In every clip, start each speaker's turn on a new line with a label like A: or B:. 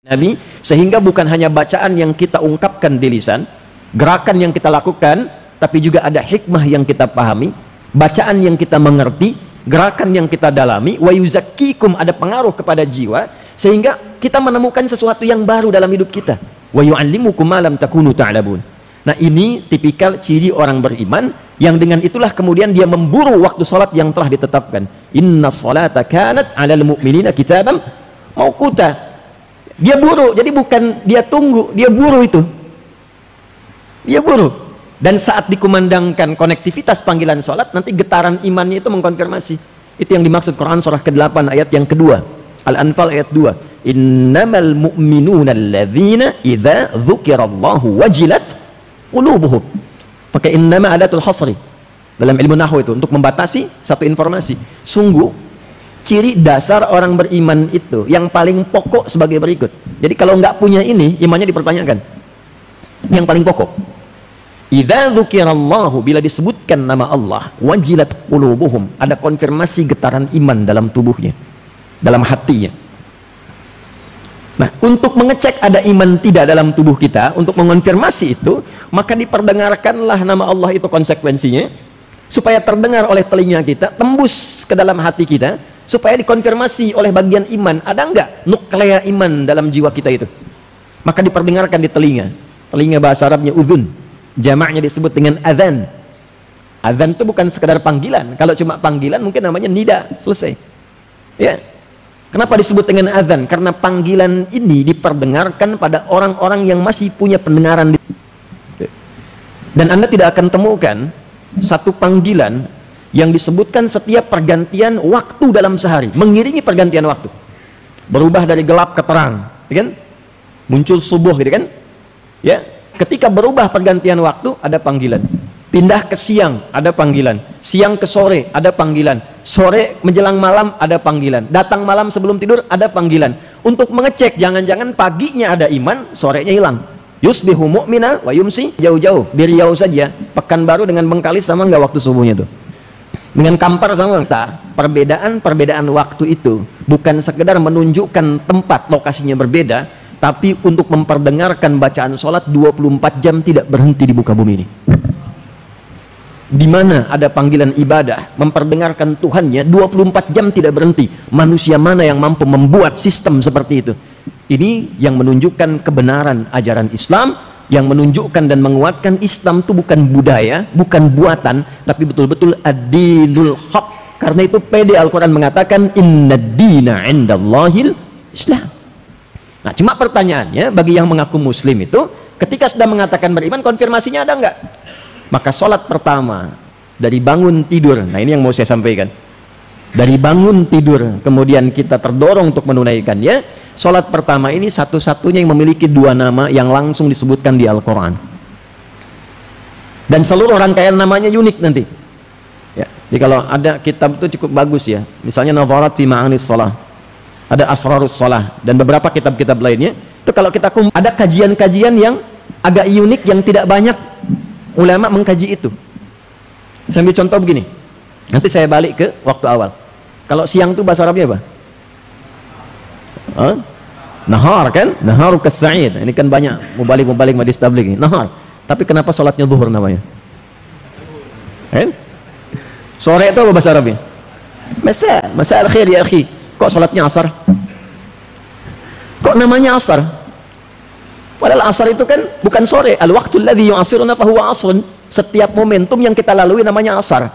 A: Nabi, sehingga bukan hanya bacaan yang kita ungkapkan di lisan, gerakan yang kita lakukan, tapi juga ada hikmah yang kita pahami, bacaan yang kita mengerti, gerakan yang kita dalami, wa yuzakkikum, ada pengaruh kepada jiwa, sehingga kita menemukan sesuatu yang baru dalam hidup kita. Wa yu'allimukum ma lam takunu ta'lamun. Nah, ini tipikal ciri orang beriman, yang dengan itulah kemudian dia memburu waktu sholat yang telah ditetapkan. Inna sholata kanat 'alal mu'minina kitaban mauquta. Dia buru, jadi bukan dia tunggu, dia buru itu. Dia buru. Dan saat dikumandangkan konektivitas panggilan sholat, nanti getaran imannya itu mengkonfirmasi. Itu yang dimaksud Quran surah ke-8 ayat yang kedua. Al-Anfal ayat 2. Innamal mu'minuna alladzina idza dzukirallahu wajilat qulubuhum. Pakai innama adatul hasri dalam ilmu nahwu itu untuk membatasi satu informasi. Sungguh ciri dasar orang beriman itu yang paling pokok sebagai berikut. Jadi kalau nggak punya ini, imannya dipertanyakan. Yang paling pokok, idza dzukirallahu, bila disebutkan nama Allah, wajilat qulubuhum, ada konfirmasi getaran iman dalam tubuhnya, dalam hatinya. Nah, untuk mengecek ada iman tidak dalam tubuh kita, untuk mengonfirmasi itu, maka diperdengarkanlah nama Allah itu konsekuensinya, supaya terdengar oleh telinga kita, tembus ke dalam hati kita, supaya dikonfirmasi oleh bagian iman, ada enggak nuklea iman dalam jiwa kita itu. Maka diperdengarkan di telinga. Telinga bahasa Arabnya udhun, jamaknya disebut dengan adzan. Adzan itu bukan sekedar panggilan. Kalau cuma panggilan mungkin namanya nida, selesai. Ya. Kenapa disebut dengan adzan? Karena panggilan ini diperdengarkan pada orang-orang yang masih punya pendengaran. Dan Anda tidak akan temukan satu panggilan yang disebutkan setiap pergantian waktu dalam sehari, mengiringi pergantian waktu, berubah dari gelap ke terang, ya kan? Muncul subuh, gitu kan? Ya, ketika berubah pergantian waktu ada panggilan. Pindah ke siang ada panggilan, siang ke sore ada panggilan, sore menjelang malam ada panggilan, datang malam sebelum tidur ada panggilan. Untuk mengecek jangan-jangan paginya ada iman, sorenya hilang. Yusbihu mu'mina wa yumsi, jauh-jauh di Riau saja, Pekanbaru dengan Bengkalis sama nggak waktu subuhnya tuh? Dengan Kampar sama tak? Perbedaan waktu itu bukan sekedar menunjukkan tempat lokasinya berbeda, tapi untuk memperdengarkan bacaan sholat 24 jam tidak berhenti di muka bumi ini. Di mana ada panggilan ibadah, memperdengarkan Tuhannya 24 jam tidak berhenti. Manusia mana yang mampu membuat sistem seperti itu? Ini yang menunjukkan kebenaran ajaran Islam, yang menunjukkan dan menguatkan Islam itu bukan budaya, bukan buatan, tapi betul-betul ad-dinul haq. Karena itu PD Al-Quran mengatakan inna dina indallahil Islam. Nah, cuma pertanyaannya bagi yang mengaku muslim itu, ketika sudah mengatakan beriman, konfirmasinya ada enggak? Maka sholat pertama dari bangun tidur, nah ini yang mau saya sampaikan, dari bangun tidur kemudian kita terdorong untuk menunaikannya. Sholat pertama ini satu-satunya yang memiliki dua nama yang langsung disebutkan di Al-Quran, dan seluruh rangkaian namanya unik nanti ya. Jadi kalau ada kitab itu cukup bagus ya, misalnya Nadharat fi Ma'anis Shalah, ada Asrarus Shalah, dan beberapa kitab-kitab lainnya itu kalau kita ada kajian-kajian yang agak unik yang tidak banyak ulama mengkaji itu. Saya ambil contoh begini, nanti saya balik ke waktu awal. Kalau siang itu bahasa Arabnya apa? Nahar kan? Naharu kas-sa'id. Ini kan banyak mubalik majlis tabligh ini. Nahar. Tapi kenapa sholatnya zuhur namanya? Sore itu apa bahasa Arabnya? Masa al-khair ya akhi. Kok sholatnya asar? Kok namanya asar? Padahal asar itu kan bukan sore. Al-waqtul ladzi yu'asiruna fa huwa asrun. Setiap momentum yang kita lalui namanya asar.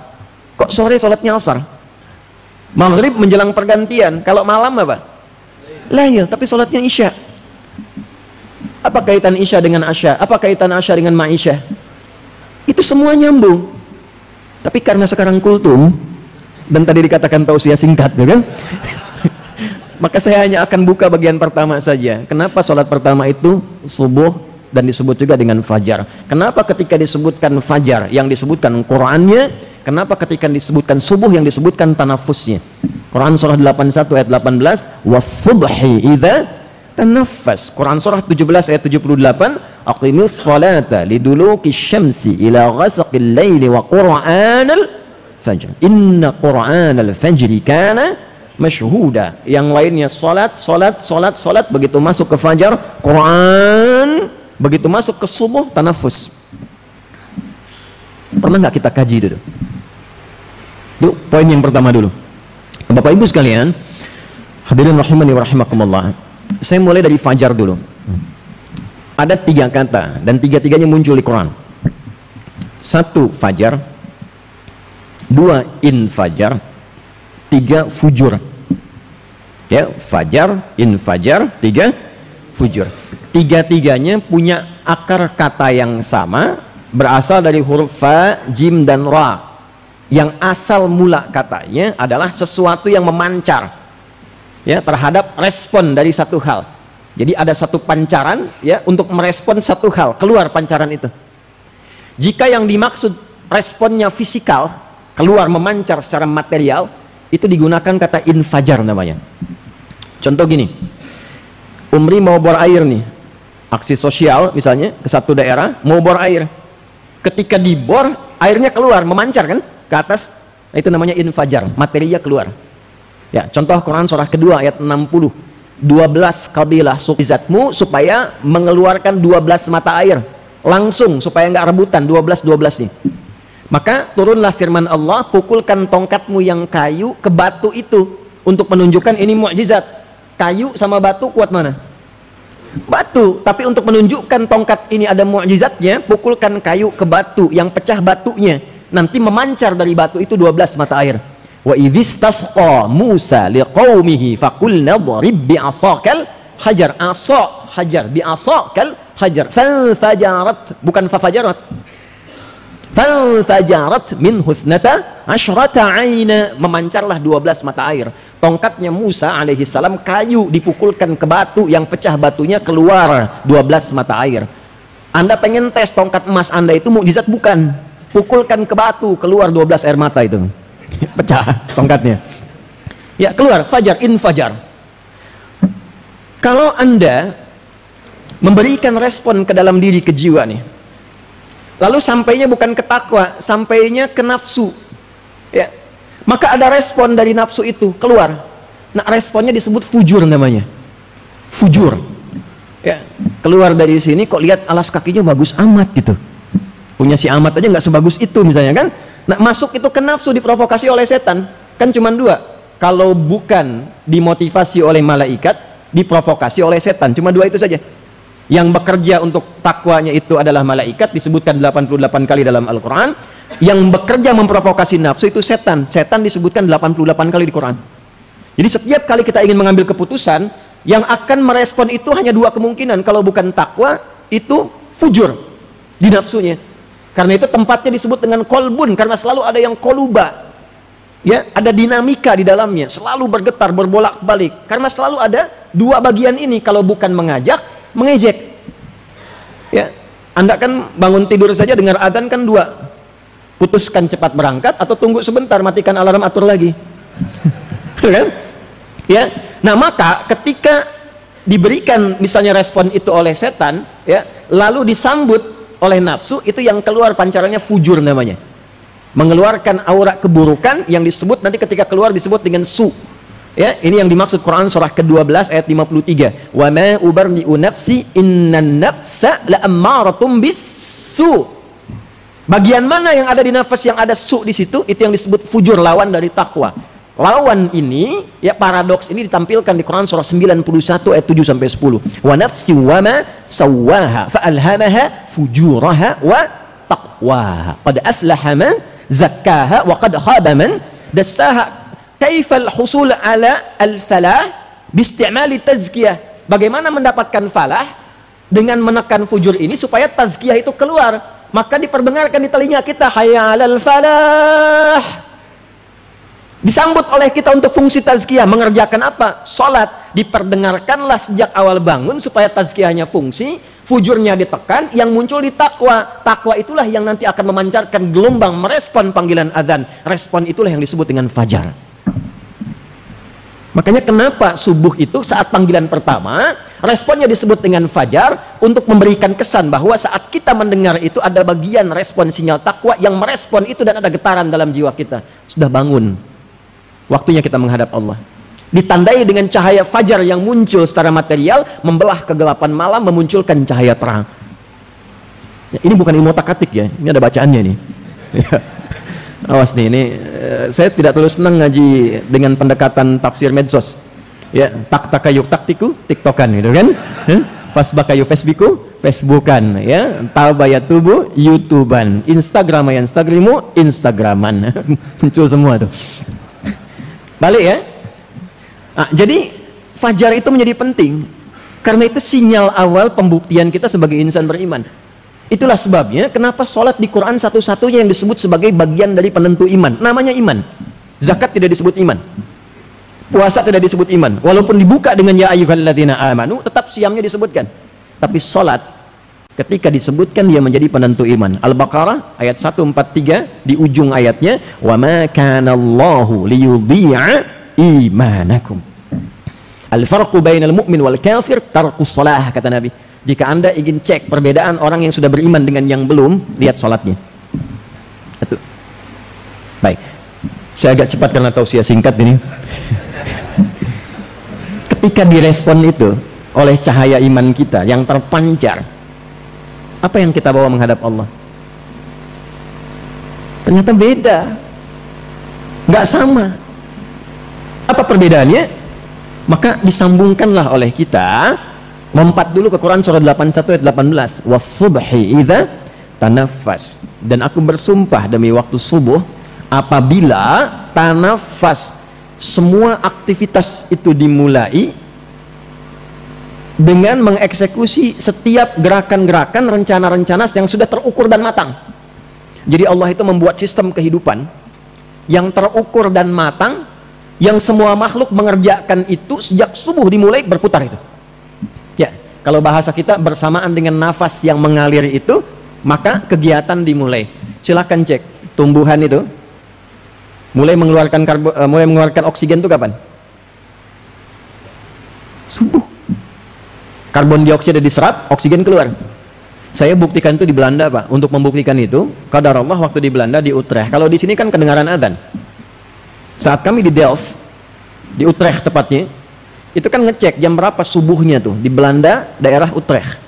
A: Kok sore sholatnya asar? Maghrib menjelang pergantian. Kalau malam apa? Lail, tapi sholatnya isya. Apa kaitan isya dengan asya? Apa kaitan asya dengan ma'isya? Itu semua nyambung. Tapi karena sekarang kultum, dan tadi dikatakan tausiah singkat, kan? Maka saya hanya akan buka bagian pertama saja. Kenapa sholat pertama itu subuh dan disebut juga dengan fajar? Kenapa ketika disebutkan fajar yang disebutkan Qur'annya? Kenapa ketika disebutkan subuh yang disebutkan tanafusnya? Quran surah 81 ayat 18, was-subhi idza tanaffas. Quran surah 17 ayat 78, aqimis salata liduluki syamsi ila ghasaqil laili wa qur'anal fajr. Inna qur'anal fajri kana masyhuda. Yang lainnya salat, begitu masuk ke fajar Quran, begitu masuk ke subuh tanafus. Pernah nggak kita kaji itu? Itu poin yang pertama dulu. Bapak Ibu sekalian, hadirin rahimani wa rahimakumullah. Saya mulai dari fajar dulu. Ada 3 kata dan 3-tiganya muncul di Quran. 1 fajar, 2 infajar, 3 fujur. Ya, fajar, infajar, 3 fujur. 3-tiganya punya akar kata yang sama, berasal dari huruf fa, jim dan ra. Yang asal mula katanya adalah sesuatu yang memancar, ya, terhadap respon dari satu hal. Jadi ada satu pancaran, ya, untuk merespon satu hal, keluar pancaran itu. Jika yang dimaksud responnya fisikal, keluar memancar secara material, itu digunakan kata infajar namanya. Contoh gini, Umri mau bor air nih, aksi sosial misalnya ke satu daerah, mau bor air. Ketika dibor, airnya keluar, memancar kan ke atas, nah, itu namanya infajar, materinya keluar. Ya, contoh Quran surah kedua ayat 60, 12 kabilah suku supaya mengeluarkan 12 mata air langsung, supaya nggak rebutan 12 nih. Maka turunlah firman Allah, pukulkan tongkatmu yang kayu ke batu itu untuk menunjukkan ini mukjizat. Kayu sama batu kuat mana? Batu. Tapi untuk menunjukkan tongkat ini ada mukjizatnya, pukulkan kayu ke batu yang pecah batunya, nanti memancar dari batu itu 12 mata air. Wa idzistasqa Musa liqaumihi faqulna dharib bi'asakal hajar. Asa hajar, bi'asakal hajar. Fanfajarat, bukan fafajarat. Fanfajarat min husnata asyrata aina, memancarlah 12 mata air. Tongkatnya Musa alaihi salam kayu dipukulkan ke batu, yang pecah batunya keluar 12 mata air. Anda pengen tes tongkat emas Anda itu mukjizat bukan? Pukulkan ke batu, keluar 12 air mata itu. Pecah tongkatnya. Ya, keluar fajar, infajar. Kalau Anda memberikan respon ke dalam diri, ke jiwa nih, lalu sampainya bukan ke takwa, sampainya ke nafsu, ya, maka ada respon dari nafsu itu keluar. Nah, responnya disebut fujur namanya. Fujur. Ya, keluar dari sini kok lihat alas kakinya bagus amat gitu. Punya si amat aja nggak sebagus itu misalnya kan. Nah, masuk itu ke nafsu, diprovokasi oleh setan. Kan cuma 2. Kalau bukan dimotivasi oleh malaikat, diprovokasi oleh setan. Cuma 2 itu saja. Yang bekerja untuk takwanya itu adalah malaikat, disebutkan 88 kali dalam Al-Quran. Yang bekerja memprovokasi nafsu itu setan. Setan disebutkan 88 kali di Quran. Jadi setiap kali kita ingin mengambil keputusan, yang akan merespon itu hanya 2 kemungkinan. Kalau bukan takwa, itu fujur di nafsunya. Karena itu tempatnya disebut dengan kolbun, karena selalu ada yang koluba, ya, ada dinamika di dalamnya, selalu bergetar, berbolak-balik, karena selalu ada 2 bagian ini. Kalau bukan mengajak, mengejek. Ya, Anda kan bangun tidur saja dengar adzan kan 2, putuskan cepat berangkat atau tunggu sebentar, matikan alarm, atur lagi. Kan? Ya, nah maka ketika diberikan misalnya respon itu oleh setan, ya, lalu disambut oleh nafsu, itu yang keluar pancarannya fujur namanya, mengeluarkan aura keburukan yang disebut nanti ketika keluar disebut dengan su. Ya, ini yang dimaksud Quran surah ke-12 ayat 53. Wa ma ubarri'u nafsi innan nafsa la'ammaratum bis-su. Bagian mana yang ada di nafas yang ada su di situ, itu yang disebut fujur, lawan dari takwa. Lawan ini, ya, paradoks ini ditampilkan di Quran surah 91 ayat 7 sampai 10. Wa nafsi wa ma sawwaha fa alhamaha fujuraha wa taqwaha. Qad aflaha man zakkaha wa qad khaba man dassaha. Kaifal husul ala al-falah bi istimali tazkiyah. Bagaimana mendapatkan falah dengan menekan fujur ini supaya tazkiyah itu keluar? Maka diperdengarkan di telinga kita, hayya 'alal falah. Disambut oleh kita untuk fungsi tazkiyah, mengerjakan apa? Salat. Diperdengarkanlah sejak awal bangun supaya tazkiyahnya fungsi, fujurnya ditekan, yang muncul di takwa. Takwa itulah yang nanti akan memancarkan gelombang merespon panggilan adzan. Respon itulah yang disebut dengan fajar. Makanya kenapa subuh itu saat panggilan pertama, responnya disebut dengan fajar, untuk memberikan kesan bahwa saat kita mendengar itu ada bagian respon sinyal takwa yang merespon itu, dan ada getaran dalam jiwa kita. Sudah bangun, waktunya kita menghadap Allah. Ditandai dengan cahaya fajar yang muncul secara material, membelah kegelapan malam, memunculkan cahaya terang. Ini bukan ilmu otak-atik ya, ini ada bacaannya nih. Awas nih, ini saya tidak terlalu senang ngaji dengan pendekatan tafsir medsos. Ya, tak takayuk taktiku, tiktokan gitu kan? Fasbakayu Facebooku, Facebookan, ya, talbaya tubuh, YouTubean, Instagram ya, Instagramu, Instagraman, muncul semua tuh. Balik ya. Nah, jadi fajar itu menjadi penting karena itu sinyal awal pembuktian kita sebagai insan beriman. Itulah sebabnya kenapa sholat di Quran satu-satunya yang disebut sebagai bagian dari penentu iman. Namanya iman. Zakat tidak disebut iman. Puasa tidak disebut iman. Walaupun dibuka dengan ya ayyuhalladzina amanu, tetap siamnya disebutkan. Tapi sholat ketika disebutkan dia menjadi penentu iman. Al-Baqarah ayat 143 di ujung ayatnya, wa ma kana Allahu liyudhi'a imanakum. Al-farqu bainal mu'min wal kafir tarkus shalah, kata Nabi. Jika Anda ingin cek perbedaan orang yang sudah beriman dengan yang belum, lihat sholatnya. Itu. Baik. Saya agak cepat karena tausiah singkat ini. Ketika direspon itu oleh cahaya iman kita yang terpancar, apa yang kita bawa menghadap Allah? Ternyata beda, nggak sama. Apa perbedaannya? Maka disambungkanlah oleh kita, lompat dulu ke Quran surah 81 ayat 18, was-subhi idza tanaffas, dan aku bersumpah demi waktu subuh apabila tanaffas, semua aktivitas itu dimulai dengan mengeksekusi setiap gerakan-gerakan, rencana-rencana yang sudah terukur dan matang. Jadi Allah itu membuat sistem kehidupan yang terukur dan matang, yang semua makhluk mengerjakan itu sejak subuh dimulai berputar itu. Ya, kalau bahasa kita bersamaan dengan nafas yang mengalir itu, maka kegiatan dimulai. Silahkan cek tumbuhan itu mulai mengeluarkan oksigen itu kapan? Subuh. Karbon dioksida diserap, oksigen keluar. Saya buktikan itu di Belanda, Pak. Untuk membuktikan itu, qadarullah waktu di Belanda di Utrecht. Kalau di sini kan kedengaran adzan. Saat kami di Delft, di Utrecht tepatnya, itu kan ngecek jam berapa subuhnya tuh di Belanda, daerah Utrecht.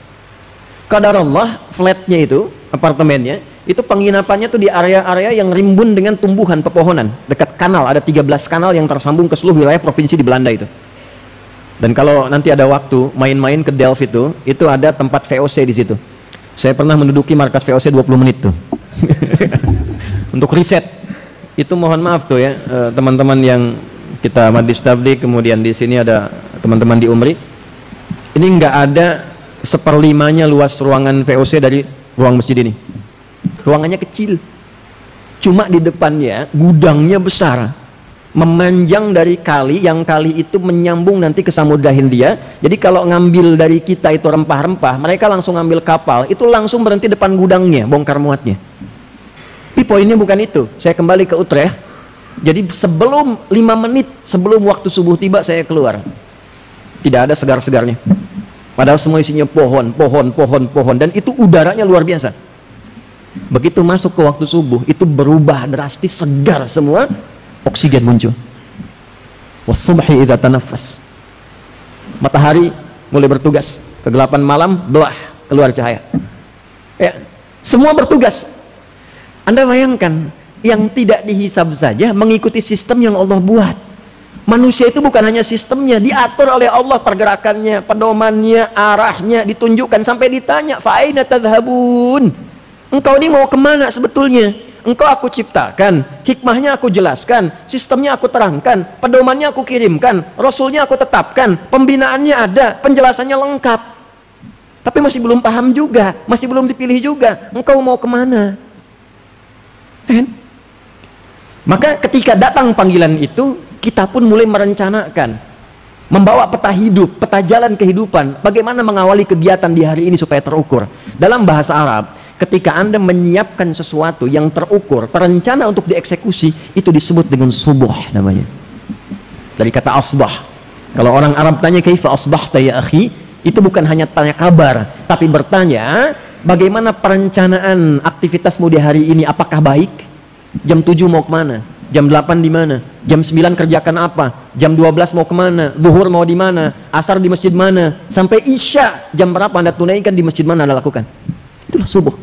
A: Qadarullah flatnya itu, apartemennya, itu penginapannya tuh di area-area yang rimbun dengan tumbuhan pepohonan. Dekat kanal, ada 13 kanal yang tersambung ke seluruh wilayah provinsi di Belanda itu. Dan kalau nanti ada waktu main-main ke Delft itu ada tempat VOC di situ. Saya pernah menduduki markas VOC 20 menit tuh. Untuk riset. Itu mohon maaf tuh ya, teman-teman yang kita Majlis Tabligh, kemudian di sini ada teman-teman di Umri. Ini nggak ada 1/5-nya luas ruangan VOC dari ruang masjid ini. Ruangannya kecil, cuma di depannya gudangnya besar, memanjang dari kali, yang kali itu menyambung nanti ke Samudra Hindia. Jadi kalau ngambil dari kita itu rempah-rempah, mereka langsung ngambil kapal, itu langsung berhenti depan gudangnya, bongkar muatnya. Tapi poinnya bukan itu. Saya kembali ke Utrecht. Jadi sebelum 5 menit sebelum waktu subuh tiba, saya keluar. Tidak ada segar-segarnya. Padahal semua isinya pohon, dan itu udaranya luar biasa. Begitu masuk ke waktu subuh, itu berubah drastis, segar semua, oksigen muncul. Was-subhi idza tanaffas. Matahari mulai bertugas, kegelapan malam belah, keluar cahaya. Ya, semua bertugas. Anda bayangkan, yang tidak dihisab saja mengikuti sistem yang Allah buat. Manusia itu bukan hanya sistemnya, diatur oleh Allah pergerakannya, pedomannya, arahnya, ditunjukkan sampai ditanya, fa aina tadhhabun? Engkau ini mau kemana sebetulnya? Engkau aku ciptakan, hikmahnya aku jelaskan, sistemnya aku terangkan, pedomannya aku kirimkan, rasulnya aku tetapkan, pembinaannya ada, penjelasannya lengkap. Tapi masih belum paham juga, masih belum dipilih juga. Engkau mau kemana? Maka ketika datang panggilan itu, kita pun mulai merencanakan, membawa peta hidup, peta jalan kehidupan, bagaimana mengawali kegiatan di hari ini supaya terukur. Dalam bahasa Arab, ketika Anda menyiapkan sesuatu yang terukur, terencana untuk dieksekusi, itu disebut dengan subuh namanya. Dari kata asbah. Kalau orang Arab tanya kaifa asbahta ya akhi, itu bukan hanya tanya kabar, tapi bertanya bagaimana perencanaan aktivitasmu di hari ini, apakah baik? Jam 7 mau kemana? Jam 8 di mana? Jam 9 kerjakan apa? Jam 12 mau kemana? Zuhur mau di mana? Asar di masjid mana? Sampai Isya jam berapa Anda tunaikan, di masjid mana Anda lakukan? Itulah subuh.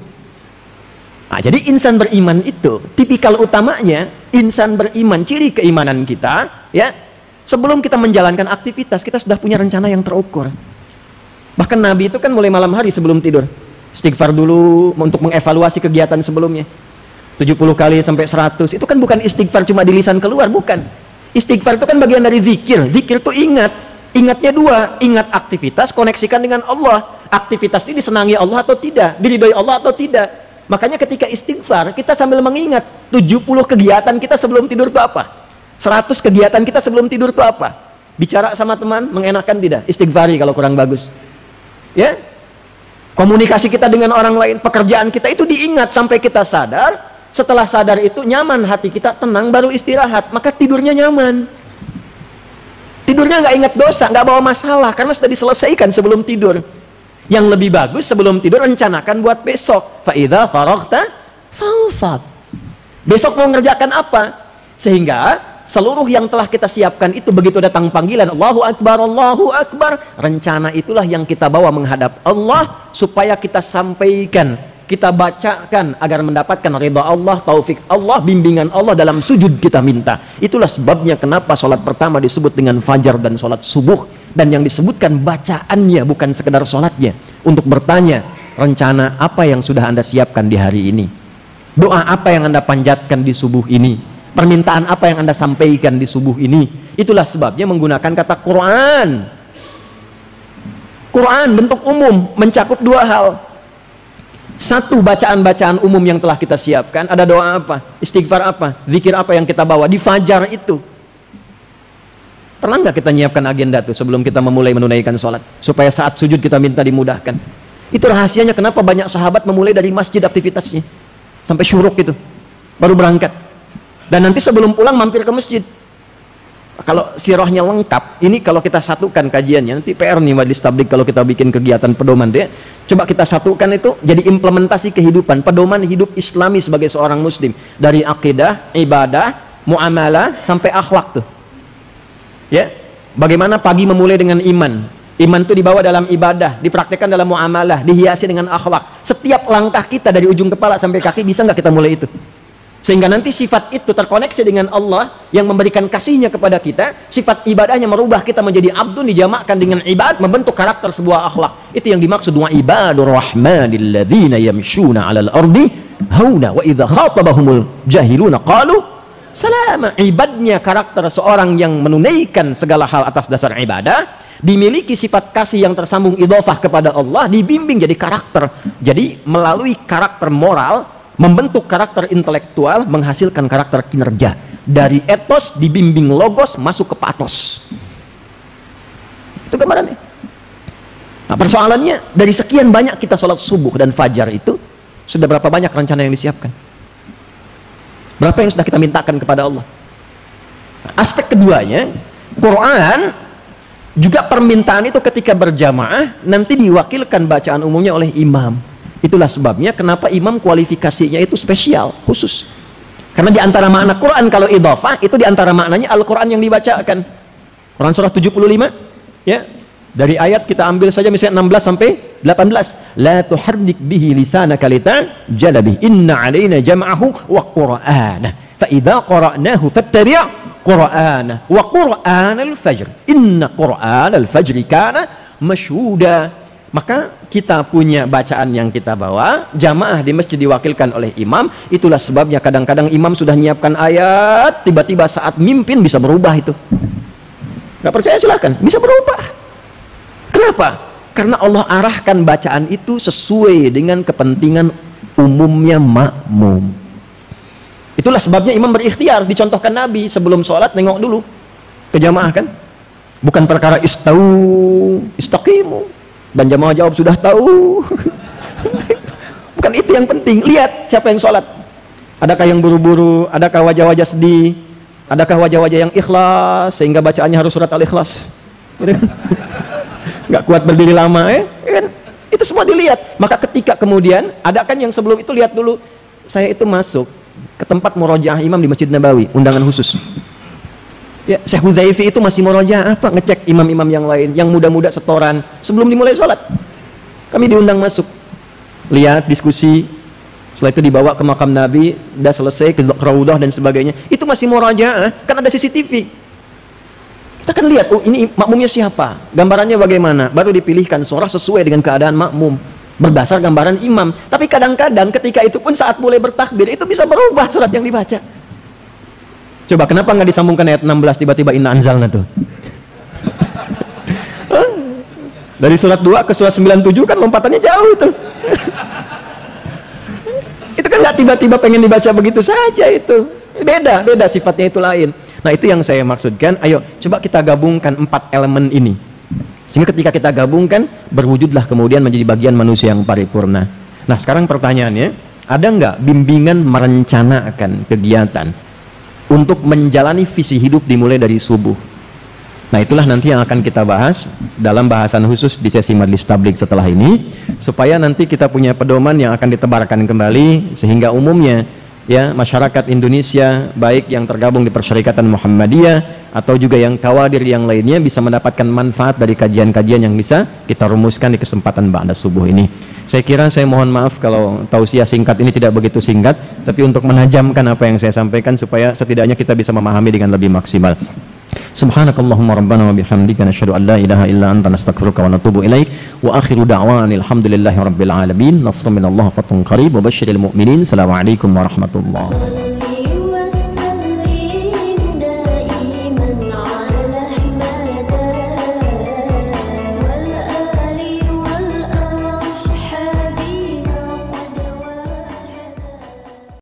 A: Nah, jadi insan beriman itu tipikal utamanya, insan beriman, ciri keimanan kita ya, sebelum kita menjalankan aktivitas kita sudah punya rencana yang terukur. Bahkan Nabi itu kan mulai malam hari sebelum tidur istighfar dulu untuk mengevaluasi kegiatan sebelumnya. 70 kali sampai 100 itu kan bukan istighfar cuma di lisan keluar, bukan. Istighfar itu kan bagian dari zikir. Zikir itu ingatnya dua, ingat aktivitas, koneksikan dengan Allah. Aktivitas ini disenangi Allah atau tidak, diridhoi Allah atau tidak. Makanya ketika istighfar kita sambil mengingat 70 kegiatan kita sebelum tidur itu apa, 100 kegiatan kita sebelum tidur itu apa. Bicara sama teman mengenakan tidak, istighfari kalau kurang bagus ya. Komunikasi kita dengan orang lain, pekerjaan kita itu diingat sampai kita sadar. Setelah sadar itu nyaman, hati kita tenang, baru istirahat, maka tidurnya nyaman. Tidurnya nggak ingat dosa, nggak bawa masalah karena sudah diselesaikan sebelum tidur. Yang lebih bagus sebelum tidur rencanakan buat besok. Fa idza faraghta fansab. Besok mau ngerjakan apa? Sehingga seluruh yang telah kita siapkan itu begitu datang panggilan Allahu Akbar, rencana itulah yang kita bawa menghadap Allah supaya kita sampaikan, kita bacakan agar mendapatkan ridha Allah, taufik Allah, bimbingan Allah dalam sujud kita minta. Itulah sebabnya kenapa sholat pertama disebut dengan fajar dan sholat subuh, dan yang disebutkan bacaannya bukan sekedar sholatnya, untuk bertanya rencana apa yang sudah Anda siapkan di hari ini, doa apa yang Anda panjatkan di subuh ini, permintaan apa yang Anda sampaikan di subuh ini. Itulah sebabnya menggunakan kata Quran. Quran bentuk umum mencakup dua hal. Satu, bacaan-bacaan umum yang telah kita siapkan. Ada doa apa, istighfar apa, zikir apa yang kita bawa di fajar itu. Pernah nggak kita nyiapkan agenda tuh sebelum kita memulai menunaikan sholat, supaya saat sujud kita minta dimudahkan? Itu rahasianya kenapa banyak sahabat memulai dari masjid aktivitasnya sampai syuruk gitu, baru berangkat. Dan nanti sebelum pulang mampir ke masjid. Kalau sirahnya lengkap, ini kalau kita satukan kajiannya, nanti PR nih Majelis Tabligh kalau kita bikin kegiatan pedoman deh. Coba kita satukan itu jadi implementasi kehidupan, pedoman hidup Islami sebagai seorang muslim, dari akidah, ibadah, muamalah sampai akhlak tuh. Ya, bagaimana pagi memulai dengan iman. Iman itu dibawa dalam ibadah, dipraktekkan dalam muamalah, dihiasi dengan akhlak. Setiap langkah kita dari ujung kepala sampai kaki bisa nggak kita mulai itu? Sehingga nanti sifat itu terkoneksi dengan Allah yang memberikan kasihnya kepada kita. Sifat ibadahnya merubah kita menjadi abdun, dijamakkan dengan ibad, membentuk karakter sebuah akhlak. Itu yang dimaksud wa ibadur rahmanil ladzina yamshuna 'alal ardi hauna wa idza khatabahumul jahiluna qalu salama. Ibadnya karakter seorang yang menunaikan segala hal atas dasar ibadah, dimiliki sifat kasih yang tersambung idhofah kepada Allah, dibimbing jadi karakter. Jadi melalui karakter moral membentuk karakter intelektual, menghasilkan karakter kinerja. Dari etos dibimbing logos masuk ke patos. Itu gambarannya. Nah, persoalannya dari sekian banyak kita sholat subuh dan fajar itu, sudah berapa banyak rencana yang disiapkan? Berapa yang sudah kita mintakan kepada Allah? Nah, aspek keduanya, Quran juga permintaan itu ketika berjamaah nanti diwakilkan bacaan umumnya oleh imam. Itulah sebabnya kenapa imam kualifikasinya itu spesial, khusus. Karena di antara makna Quran kalau idhofah itu di antara maknanya Al-Quran yang dibacakan. Quran surah 75 ya. Dari ayat kita ambil saja misalnya 16 sampai 18. La tuharrik bihi lisanaka litajala bihi inna 'alaina jam'ahu wa qur'ana fa idza qara'nahu fattabi' qur'ana wa qur'anal fajr inna qur'anal fajri kana mashhuda. Maka kita punya bacaan yang kita bawa, jamaah di masjid diwakilkan oleh imam. Itulah sebabnya kadang-kadang imam sudah menyiapkan ayat, tiba-tiba saat mimpin bisa berubah itu. Gak percaya silahkan, bisa berubah. Kenapa? Karena Allah arahkan bacaan itu sesuai dengan kepentingan umumnya makmum. Itulah sebabnya imam berikhtiar, dicontohkan Nabi sebelum sholat nengok dulu ke jamaah kan. Bukan perkara istaqimu. Dan jamaah jawab sudah tahu. Bukan itu yang penting. Lihat siapa yang sholat. Adakah yang buru-buru, adakah wajah-wajah sedih, adakah wajah-wajah yang ikhlas sehingga bacaannya harus surat Al-Ikhlas. Nggak kuat berdiri lama kan? Itu semua dilihat. Maka ketika kemudian ada kan yang sebelum itu lihat dulu, saya itu masuk ke tempat murojaah imam di Masjid Nabawi, undangan khusus. Ya, Syekh Hudzaifi itu masih murojaah apa? Ngecek imam-imam yang lain, yang muda-muda setoran sebelum dimulai sholat. Kami diundang masuk, lihat, diskusi. Setelah itu dibawa ke makam Nabi, udah selesai, ke Raudhah dan sebagainya. Itu masih murojaah, kan ada CCTV. Kita kan lihat, oh ini makmumnya siapa, gambarannya bagaimana, baru dipilihkan surah sesuai dengan keadaan makmum, berdasar gambaran imam. Tapi kadang-kadang ketika itu pun saat mulai bertakbir, itu bisa berubah surat yang dibaca. Coba kenapa nggak disambungkan ayat 16 tiba-tiba inna anzalna tuh? Dari surat 2 ke surat 97 kan lompatannya jauh itu. Itu kan nggak tiba-tiba pengen dibaca begitu saja itu. Beda sifatnya itu lain. Nah itu yang saya maksudkan, ayo coba kita gabungkan 4 elemen ini. Sehingga ketika kita gabungkan, berwujudlah kemudian menjadi bagian manusia yang paripurna. Nah sekarang pertanyaannya, ada nggak bimbingan merencanakan kegiatan untuk menjalani visi hidup dimulai dari subuh? Nah itulah nanti yang akan kita bahas dalam bahasan khusus di sesi Majelis Tabligh setelah ini, supaya nanti kita punya pedoman yang akan ditebarkan kembali, sehingga umumnya ya masyarakat Indonesia baik yang tergabung di Persyarikatan Muhammadiyah atau juga yang kawadir yang lainnya bisa mendapatkan manfaat dari kajian-kajian yang bisa kita rumuskan di kesempatan ba'da subuh ini. Saya kira saya mohon maaf kalau tausiah singkat ini tidak begitu singkat, tapi untuk menajamkan apa yang saya sampaikan supaya setidaknya kita bisa memahami dengan lebih maksimal. Subhanakallahumma rabbana wa bihamdika nasyhadu an la ilaha illa anta nastaghfiruka wa natubu ilaik wa akhiru da'wana alhamdulillahi rabbil alamin. Nasrun minallahi wa fathun qarib wa basyiril mu'minin. Assalamualaikum warahmatullahi wabarakatuh.